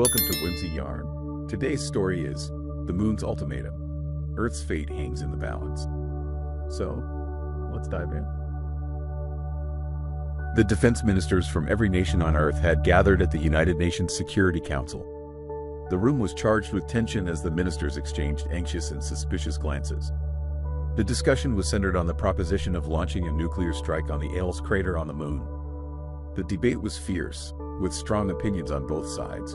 Welcome to Whimsy Yarn. Today's story is The Moon's Ultimatum. Earth's fate hangs in the balance. So, let's dive in. The defense ministers from every nation on Earth had gathered at the United Nations Security Council. The room was charged with tension as the ministers exchanged anxious and suspicious glances. The discussion was centered on the proposition of launching a nuclear strike on the Ailes Crater on the Moon. The debate was fierce, with strong opinions on both sides.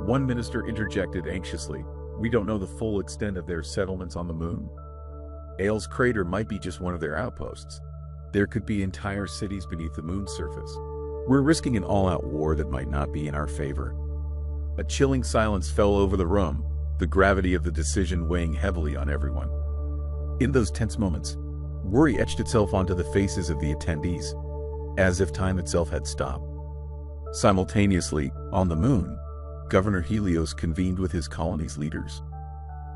One minister interjected anxiously, "We don't know the full extent of their settlements on the Moon. Ailes Crater might be just one of their outposts. There could be entire cities beneath the Moon's surface. We're risking an all-out war that might not be in our favor." A chilling silence fell over the room, the gravity of the decision weighing heavily on everyone. In those tense moments, worry etched itself onto the faces of the attendees, as if time itself had stopped. Simultaneously, on the Moon, Governor Helios convened with his colony's leaders.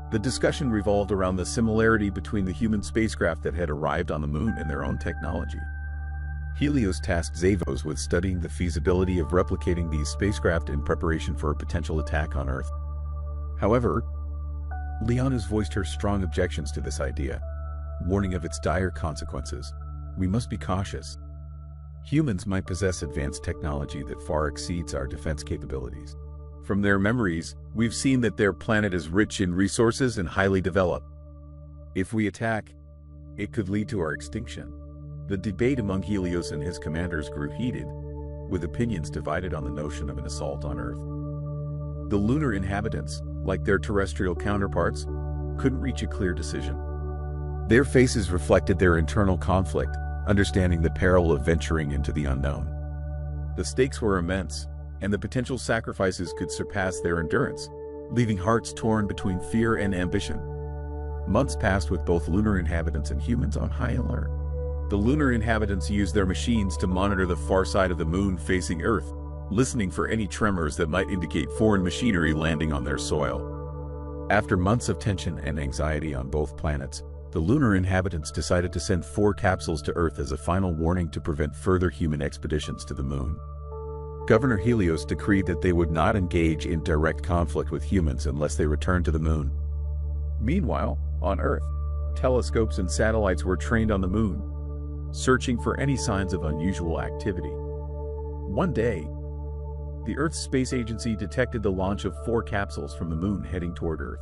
The discussion revolved around the similarity between the human spacecraft that had arrived on the Moon and their own technology. Helios tasked Zavos with studying the feasibility of replicating these spacecraft in preparation for a potential attack on Earth. However, Liana's voiced her strong objections to this idea, warning of its dire consequences. "We must be cautious. Humans might possess advanced technology that far exceeds our defense capabilities. From their memories, we've seen that their planet is rich in resources and highly developed. If we attack, it could lead to our extinction." The debate among Helios and his commanders grew heated, with opinions divided on the notion of an assault on Earth. The lunar inhabitants, like their terrestrial counterparts, couldn't reach a clear decision. Their faces reflected their internal conflict, understanding the peril of venturing into the unknown. The stakes were immense, and the potential sacrifices could surpass their endurance, leaving hearts torn between fear and ambition. Months passed with both lunar inhabitants and humans on high alert. The lunar inhabitants used their machines to monitor the far side of the Moon facing Earth, listening for any tremors that might indicate foreign machinery landing on their soil. After months of tension and anxiety on both planets, the lunar inhabitants decided to send 4 capsules to Earth as a final warning to prevent further human expeditions to the Moon. Governor Helios decreed that they would not engage in direct conflict with humans unless they returned to the Moon. Meanwhile, on Earth, telescopes and satellites were trained on the Moon, searching for any signs of unusual activity. One day, the Earth Space Agency detected the launch of 4 capsules from the Moon heading toward Earth.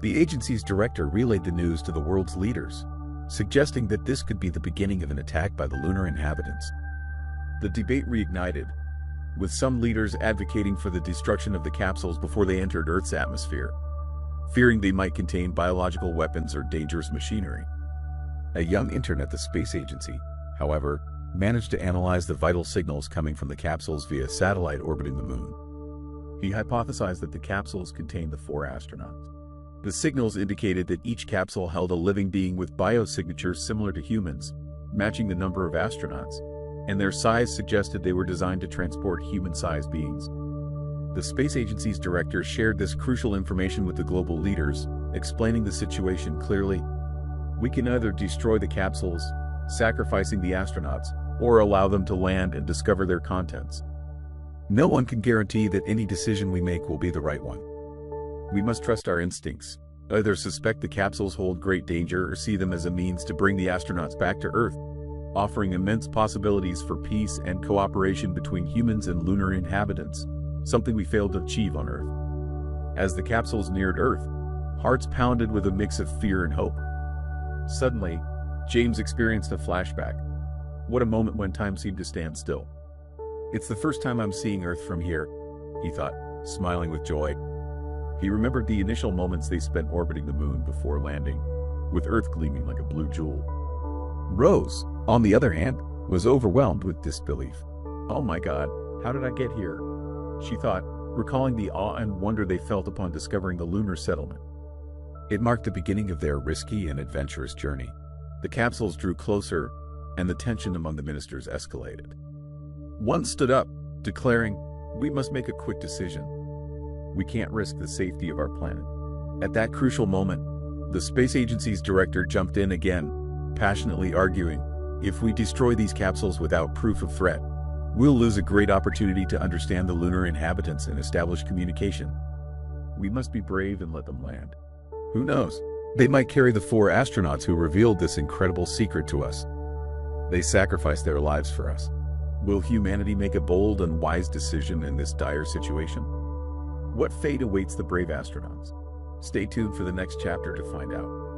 The agency's director relayed the news to the world's leaders, suggesting that this could be the beginning of an attack by the lunar inhabitants. The debate reignited, with some leaders advocating for the destruction of the capsules before they entered Earth's atmosphere, fearing they might contain biological weapons or dangerous machinery. A young intern at the space agency, however, managed to analyze the vital signals coming from the capsules via satellite orbiting the Moon. He hypothesized that the capsules contained the 4 astronauts. The signals indicated that each capsule held a living being with biosignatures similar to humans, matching the number of astronauts, and their size suggested they were designed to transport human-sized beings. The space agency's director shared this crucial information with the global leaders, explaining the situation clearly. "We can either destroy the capsules, sacrificing the astronauts, or allow them to land and discover their contents. No one can guarantee that any decision we make will be the right one. We must trust our instincts, either suspect the capsules hold great danger or see them as a means to bring the astronauts back to Earth, offering immense possibilities for peace and cooperation between humans and lunar inhabitants, something we failed to achieve on Earth." As the capsules neared Earth, hearts pounded with a mix of fear and hope. Suddenly, James experienced a flashback. What a moment when time seemed to stand still. "It's the first time I'm seeing Earth from here," he thought, smiling with joy. He remembered the initial moments they spent orbiting the Moon before landing, with Earth gleaming like a blue jewel. Rose, on the other hand, was overwhelmed with disbelief. "Oh my God, how did I get here?" she thought, recalling the awe and wonder they felt upon discovering the lunar settlement. It marked the beginning of their risky and adventurous journey. The capsules drew closer, and the tension among the ministers escalated. One stood up, declaring, "We must make a quick decision. We can't risk the safety of our planet." At that crucial moment, the space agency's director jumped in again, passionately arguing, "If we destroy these capsules without proof of threat, We'll lose a great opportunity to understand the lunar inhabitants and establish communication. We must be brave and let them land. Who knows? They might carry the 4 astronauts who revealed this incredible secret to us. They sacrificed their lives for us. Will humanity make a bold and wise decision in this dire situation? What fate awaits the brave astronauts? Stay tuned for the next chapter to find out.